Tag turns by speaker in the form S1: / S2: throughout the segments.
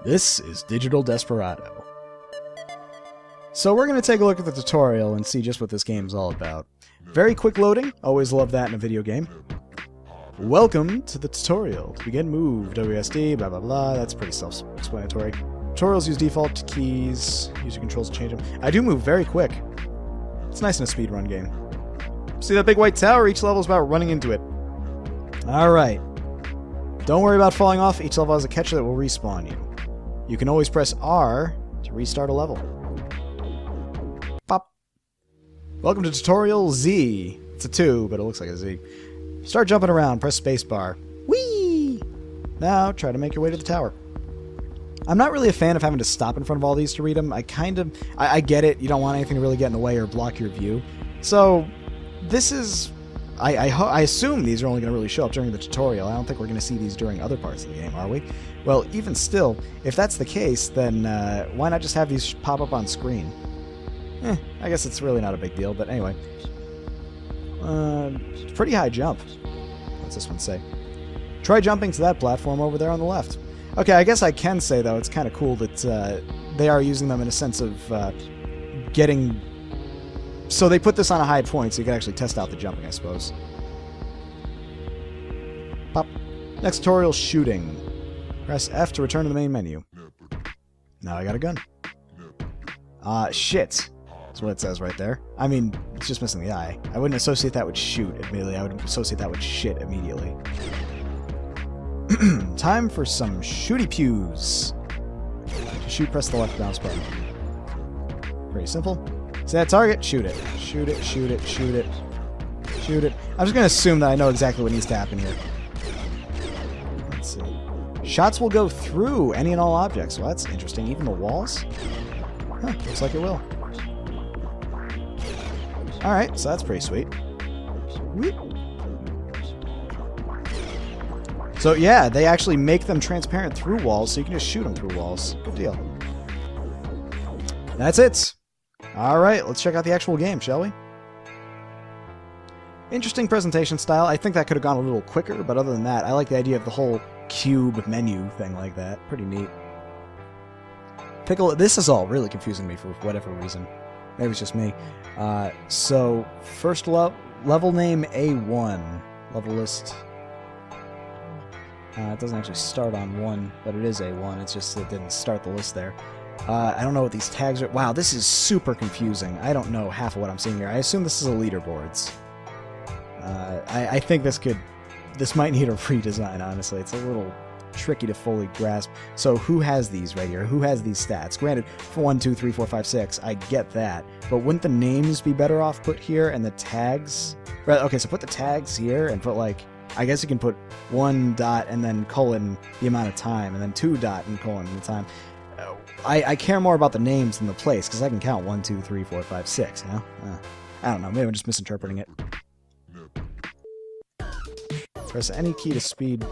S1: This is Digital Desperado. So we're going to take a look at the tutorial and see just what this game is all about. Very quick loading, always love that in a video game. Welcome to the tutorial. To begin, move, WSD, blah blah blah, that's pretty self-explanatory. Tutorials use default keys, use your controls to change them. I do move very quick. It's nice in a speedrun game. See that big white tower? Each level is about running into it. Alright. Don't worry about falling off, each level has a catcher that will respawn you. You can always press R to restart a level. Pop. Welcome to Tutorial Z. It's a 2, but it looks like a Z. Start jumping around, press spacebar. Whee! Now try to make your way to the tower. I'm not really a fan of having to stop in front of all these to read them. I get it, you don't want anything to really get in the way or block your view. So, this is... I assume these are only going to really show up during the tutorial. I don't think we're going to see these during other parts of the game, are we? Well, even still, if that's the case, then why not just have these pop up on screen? I guess it's really not a big deal, but anyway. Pretty high jump. What's this one say? Try jumping to that platform over there on the left. Okay, I guess I can say, though, it's kind of cool that they are using them in a sense of getting... So they put this on a high point so you can actually test out the jumping, I suppose. Pop. Next tutorial, shooting. Press F to return to the main menu. Now I got a gun. Shit. That's what it says right there. I mean, it's just missing the eye. I wouldn't associate that with shoot immediately. I would associate that with shit immediately. Time for some shooty pews. To shoot, press the left mouse button. Pretty simple. See that target? Shoot it. Shoot it, shoot it, shoot it. Shoot it. I'm just going to assume that I know exactly what needs to happen here. Let's see. Shots will go through any and all objects. Well, that's interesting. Even the walls? Huh, looks like it will. Alright, so that's pretty sweet. Whoop. So yeah, they actually make them transparent through walls, so you can just shoot them through walls. Good deal. That's it. Alright, let's check out the actual game, shall we? Interesting presentation style. I think that could have gone a little quicker, but other than that, I like the idea of the whole cube menu thing like that. Pretty neat. This is all really confusing me for whatever reason. Maybe it's just me. So, first level name A1. Level list. It doesn't actually start on 1, but it is A1. It's just that it didn't start the list there. I don't know what these tags are. Wow, this is super confusing. I don't know half of what I'm seeing here. I assume this is a leaderboards. I think this might need a redesign, honestly. It's a little tricky to fully grasp. So who has these right here? Who has these stats? Granted, for 1, 2, 3, 4, 5, 6, I get that. But wouldn't the names be better off put here and the tags? Right, okay, so put the tags here and put like... I guess you can put 1 dot and then colon the amount of time, and then 2 dot and colon the time. I care more about the names than the place, because I can count 1, 2, 3, 4, 5, 6, you know? I don't know, maybe I'm just misinterpreting it. Press any key to speed.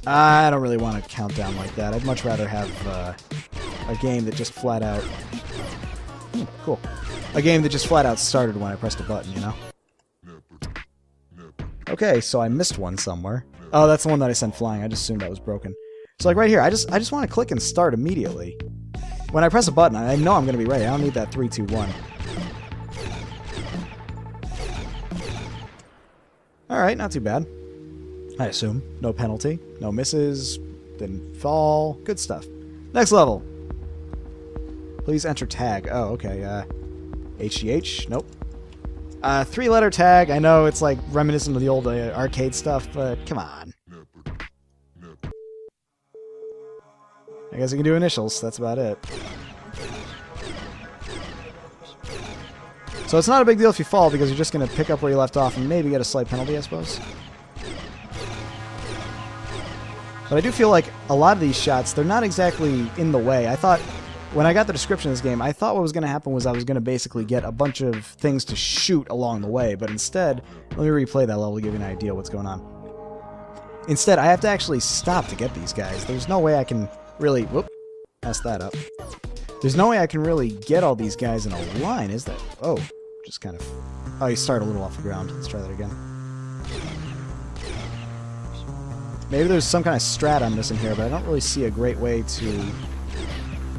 S1: I don't really want to count down like that. I'd much rather have a game that just flat out... cool. A game that just flat out started when I pressed a button, you know? Okay, so I missed one somewhere. Oh, that's the one that I sent flying. I just assumed that was broken. So like right here, I just want to click and start immediately. When I press a button, I know I'm going to be ready. I don't need that 3, 2, 1. Alright, not too bad. I assume. No penalty. No misses. Didn't fall. Good stuff. Next level. Please enter tag. Oh, okay. HGH. Nope. 3-letter tag. I know it's like reminiscent of the old arcade stuff, but come on. I guess I can do initials. That's about it. So it's not a big deal if you fall, because you're just going to pick up where you left off and maybe get a slight penalty, I suppose. But I do feel like a lot of these shots, they're not exactly in the way. I thought, when I got the description of this game, I thought what was going to happen was I was going to basically get a bunch of things to shoot along the way, but instead, let me replay that level to give you an idea of what's going on. Instead, I have to actually stop to get these guys. There's no way I can really... Whoop, messed that up. There's no way I can really get all these guys in a line, is there? Oh, just kind of... Oh, you start a little off the ground. Let's try that again. Maybe there's some kind of strat I'm missing here, but I don't really see a great way to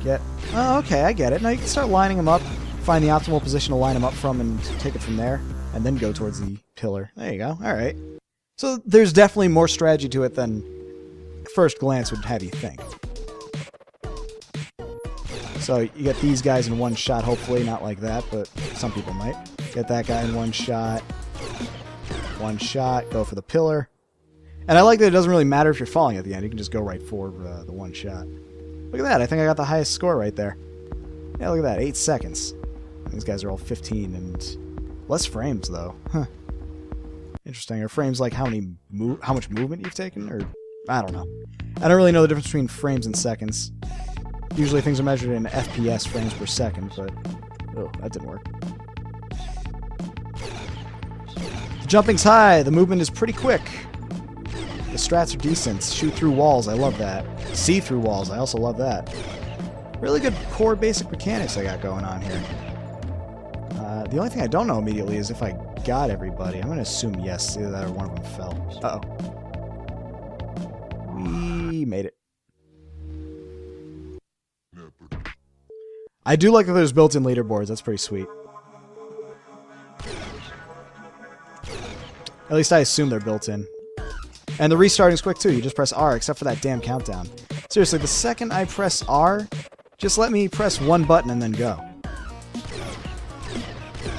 S1: get... Oh, okay, I get it. Now you can start lining them up, find the optimal position to line them up from, and take it from there, and then go towards the pillar. There you go. All right. So there's definitely more strategy to it than first glance would have you think. So you get these guys in one shot, hopefully. Not like that, but some people might. Get that guy in one shot. One shot. Go for the pillar. And I like that it doesn't really matter if you're falling at the end. You can just go right for the one shot. Look at that. I think I got the highest score right there. Yeah, look at that. 8 seconds. These guys are all 15 and less frames, though. Huh. Interesting. Are frames like how much movement you've taken? Or I don't know. I don't really know the difference between frames and seconds. Usually things are measured in FPS, frames per second, but... Oh, that didn't work. The jumping's high. The movement is pretty quick. The strats are decent. Shoot through walls. I love that. See through walls. I also love that. Really good core basic mechanics I got going on here. The only thing I don't know immediately is if I got everybody. I'm going to assume yes. Either that or one of them fell. Uh-oh. We made it. I do like that there's built-in leaderboards. That's pretty sweet. At least I assume they're built in. And the restarting's quick too. You just press R, except for that damn countdown. Seriously, the second I press R, just let me press one button and then go.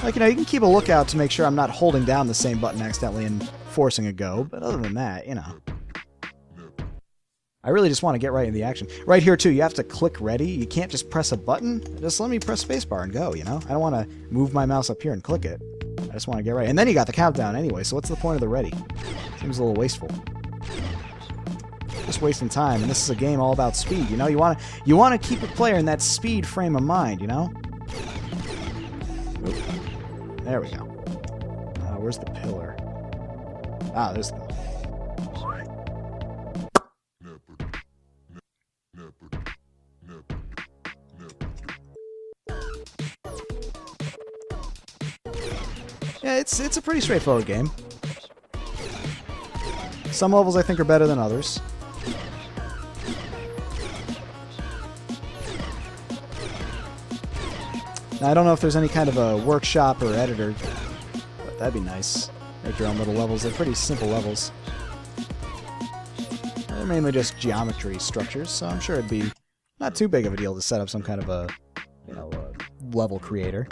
S1: Like, you know, you can keep a lookout to make sure I'm not holding down the same button accidentally and forcing a go, but other than that, you know. I really just want to get right in the action. Right here, too, you have to click ready. You can't just press a button. Just let me press spacebar and go, you know? I don't want to move my mouse up here and click it. I just want to get right. And then you got the countdown anyway, so what's the point of the ready? Seems a little wasteful. Just wasting time, and this is a game all about speed, you know? You want to keep a player in that speed frame of mind, you know? Oop. There we go. Where's the pillar? Ah, there's the... Yeah, it's a pretty straightforward game. Some levels I think are better than others. Now, I don't know if there's any kind of a workshop or editor, but that'd be nice. Make your own little levels. They're pretty simple levels. They're mainly just geometry structures, so I'm sure it'd be not too big of a deal to set up some kind of a, you know, a level creator.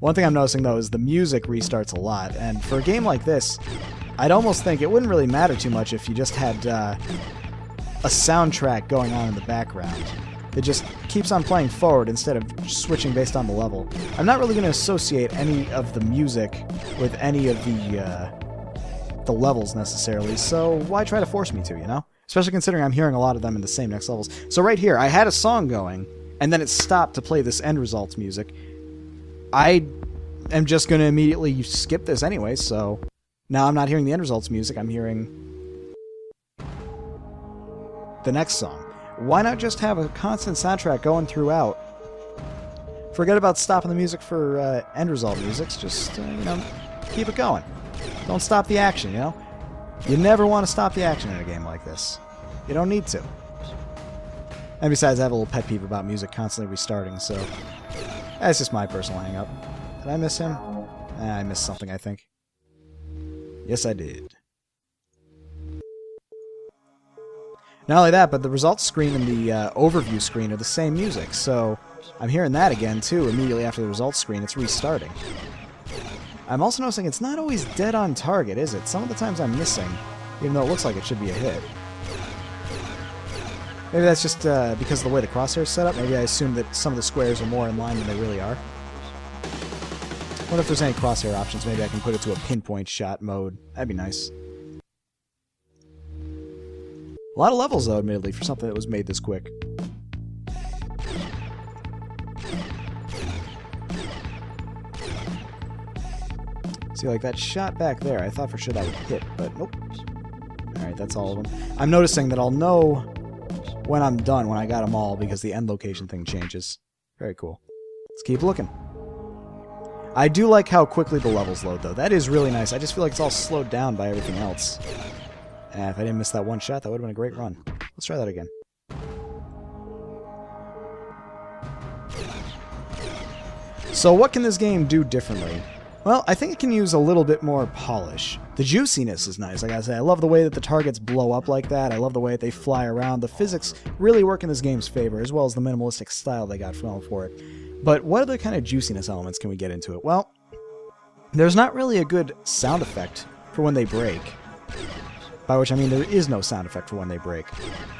S1: One thing I'm noticing, though, is the music restarts a lot, and for a game like this, I'd almost think it wouldn't really matter too much if you just had a soundtrack going on in the background. It just keeps on playing forward instead of switching based on the level. I'm not really going to associate any of the music with any of the levels necessarily, so why try to force me to, you know? Especially considering I'm hearing a lot of them in the same next levels. So right here, I had a song going, and then it stopped to play this end results music. I am just going to immediately skip this anyway, so now I'm not hearing the end results music, I'm hearing the next song. Why not just have a constant soundtrack going throughout? Forget about stopping the music for end result musics, just, you know, keep it going. Don't stop the action, you know? You never want to stop the action in a game like this. You don't need to. And besides, I have a little pet peeve about music constantly restarting, so... That's just my personal hang-up. Did I miss him? I missed something, I think. Yes, I did. Not only that, but the results screen and the overview screen are the same music, so I'm hearing that again, too, immediately after the results screen. It's restarting. I'm also noticing it's not always dead on target, is it? Some of the times I'm missing, even though it looks like it should be a hit. Maybe that's just because of the way the crosshair is set up. Maybe I assume that some of the squares are more in line than they really are. I wonder if there's any crosshair options. Maybe I can put it to a pinpoint shot mode. That'd be nice. A lot of levels, though, admittedly, for something that was made this quick. See, like that shot back there, I thought for sure that would hit, but nope. Alright, that's all of them. I'm noticing that I'll know when I'm done, when I got them all, because the end location thing changes. Very cool. Let's keep looking. I do like how quickly the levels load, though. That is really nice. I just feel like it's all slowed down by everything else. If I didn't miss that one shot, that would have been a great run. Let's try that again. So what can this game do differently? Well, I think it can use a little bit more polish. The juiciness is nice, like I said. I love the way that the targets blow up like that. I love the way that they fly around. The physics really work in this game's favor, as well as the minimalistic style they got going for it. But what other kind of juiciness elements can we get into it? Well, there's not really a good sound effect for when they break. By which I mean there is no sound effect for when they break.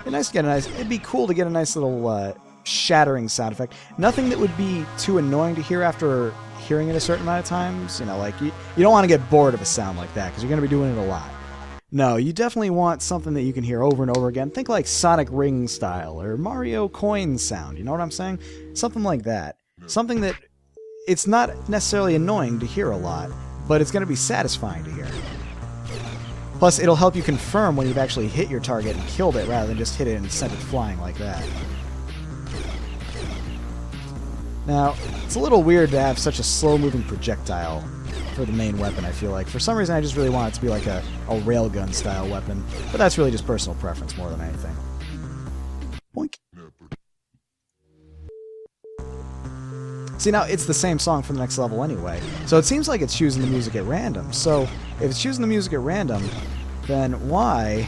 S1: It'd be cool to get a nice little shattering sound effect. Nothing that would be too annoying to hear after hearing it a certain amount of times. You know, like you don't want to get bored of a sound like that because you're going to be doing it a lot. No, you definitely want something that you can hear over and over again. Think like Sonic Ring style or Mario coin sound. You know what I'm saying? Something like that. Something that it's not necessarily annoying to hear a lot, but it's going to be satisfying to hear. Plus, it'll help you confirm when you've actually hit your target and killed it rather than just hit it and sent it flying like that. Now, it's a little weird to have such a slow-moving projectile for the main weapon, I feel like. For some reason, I just really want it to be like a railgun-style weapon, but that's really just personal preference more than anything. Boink. See, now, it's the same song for the next level anyway, so it seems like it's choosing the music at random. So, if it's choosing the music at random, then why...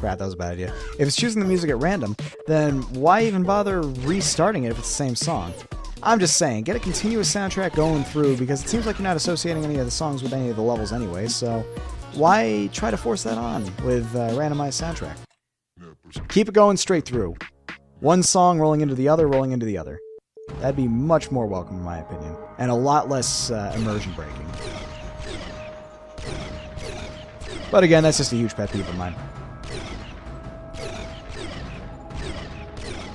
S1: Crap, that was a bad idea. If it's choosing the music at random, then why even bother restarting it if it's the same song? I'm just saying, get a continuous soundtrack going through, because it seems like you're not associating any of the songs with any of the levels anyway, so why try to force that on with a randomized soundtrack? Keep it going straight through. One song rolling into the other, rolling into the other. That'd be much more welcome in my opinion, and a lot less immersion breaking. But again, that's just a huge pet peeve of mine.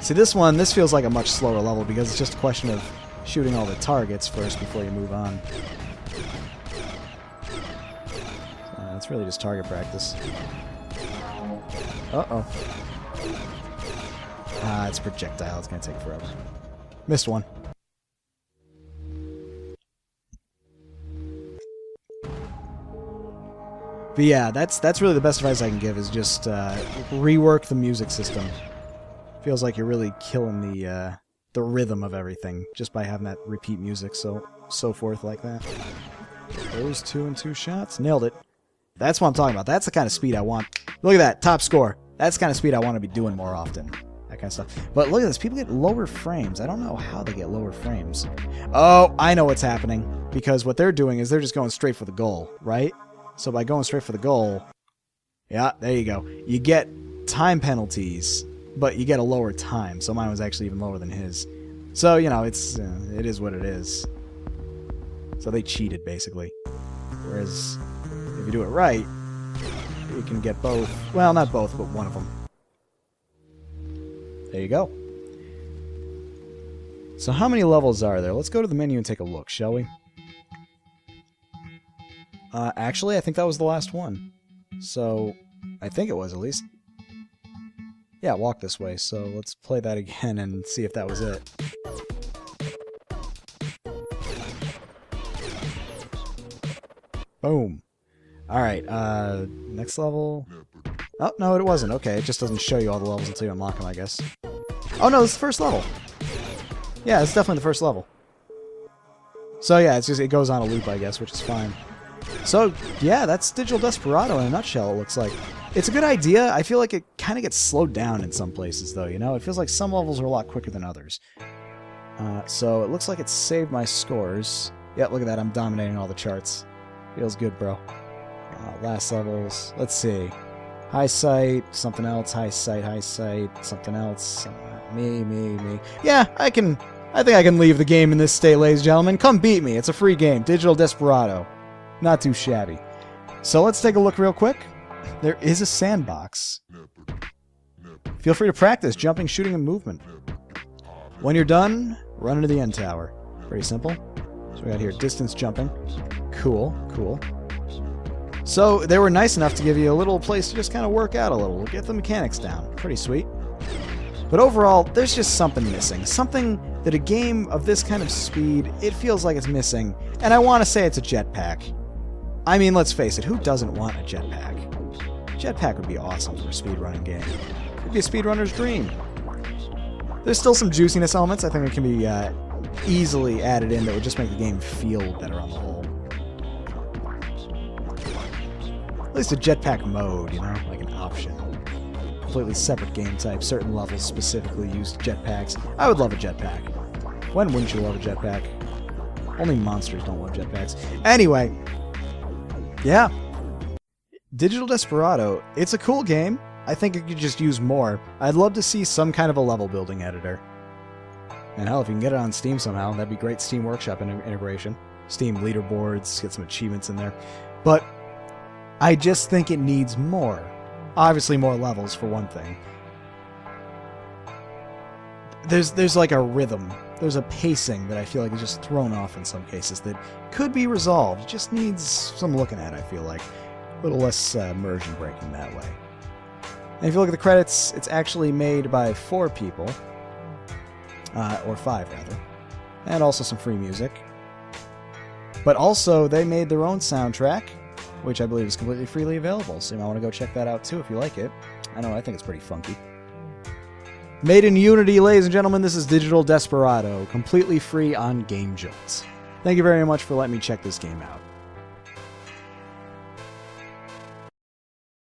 S1: See, this feels like a much slower level because it's just a question of shooting all the targets first before you move on. It's really just target practice. Uh-oh. It's projectile. It's going to take forever. Missed one. But yeah, that's really the best advice I can give is just rework the music system. Feels like you're really killing the rhythm of everything just by having that repeat music, so forth like that. Those 2 and 2 shots, nailed it. That's what I'm talking about. That's the kind of speed I want. Look at that, top score. That's the kind of speed I want to be doing more often. That kind of stuff. But look at this, people get lower frames. I don't know how they get lower frames. Oh, I know what's happening. Because what they're doing is they're just going straight for the goal, right? So by going straight for the goal, yeah, there you go. You get time penalties, but you get a lower time. So mine was actually even lower than his. So, you know, it is what it is. So they cheated, basically. Whereas, if you do it right, you can get both. Well, not both, but one of them. There you go. So how many levels are there? Let's go to the menu and take a look, shall we? Actually, I think that was the last one. So, I think it was, at least. Yeah, walk this way, so let's play that again and see if that was it. Boom. Alright, next level... Oh, no, it wasn't. Okay, it just doesn't show you all the levels until you unlock them, I guess. Oh, no, it's the first level. Yeah, it's definitely the first level. So, yeah, it goes on a loop, I guess, which is fine. So, yeah, that's Digital Desperado in a nutshell, it looks like. It's a good idea. I feel like it kind of gets slowed down in some places, though, you know? It feels like some levels are a lot quicker than others. So, it looks like it saved my scores. Yeah, look at that. I'm dominating all the charts. Feels good, bro. Last levels. Let's see. Highsight, something else. Highsight, something else. Me. Yeah, I think I can leave the game in this state, ladies and gentlemen. Come beat me. It's a free game. Digital Desperado. Not too shabby. So let's take a look real quick. There is a sandbox. Feel free to practice jumping, shooting, and movement. When you're done, run into the end tower. Pretty simple. So we got here distance jumping. Cool. So they were nice enough to give you a little place to just kind of work out a little. Get the mechanics down. Pretty sweet. But overall, there's just something missing. Something that a game of this kind of speed, it feels like it's missing, and I want to say it's a jetpack. I mean, let's face it, who doesn't want a jetpack? Jetpack would be awesome for a speedrunning game. It'd be a speedrunner's dream. There's still some juiciness elements I think that can be easily added in that would just make the game feel better on the whole. At least a jetpack mode, you know, like an option. Completely separate game type. Certain levels specifically used jetpacks. I would love a jetpack. When wouldn't you love a jetpack? Only monsters don't love jetpacks. Anyway, yeah. Digital Desperado, it's a cool game. I think it could just use more. I'd love to see some kind of a level building editor. And hell, if you can get it on Steam somehow, that'd be great. Steam Workshop integration. Steam leaderboards, get some achievements in there. But I just think it needs more. Obviously more levels, for one thing. There's like a rhythm. There's a pacing that I feel like is just thrown off in some cases that could be resolved. It just needs some looking at, I feel like. A little less immersion breaking that way. And if you look at the credits, it's actually made by 4 people. Or 5, rather. And also some free music. But also, they made their own soundtrack, which I believe is completely freely available, so you might want to go check that out too if you like it. I think it's pretty funky. Made in Unity, ladies and gentlemen, this is Digital Desperado, completely free on Game Jolts. Thank you very much for letting me check this game out.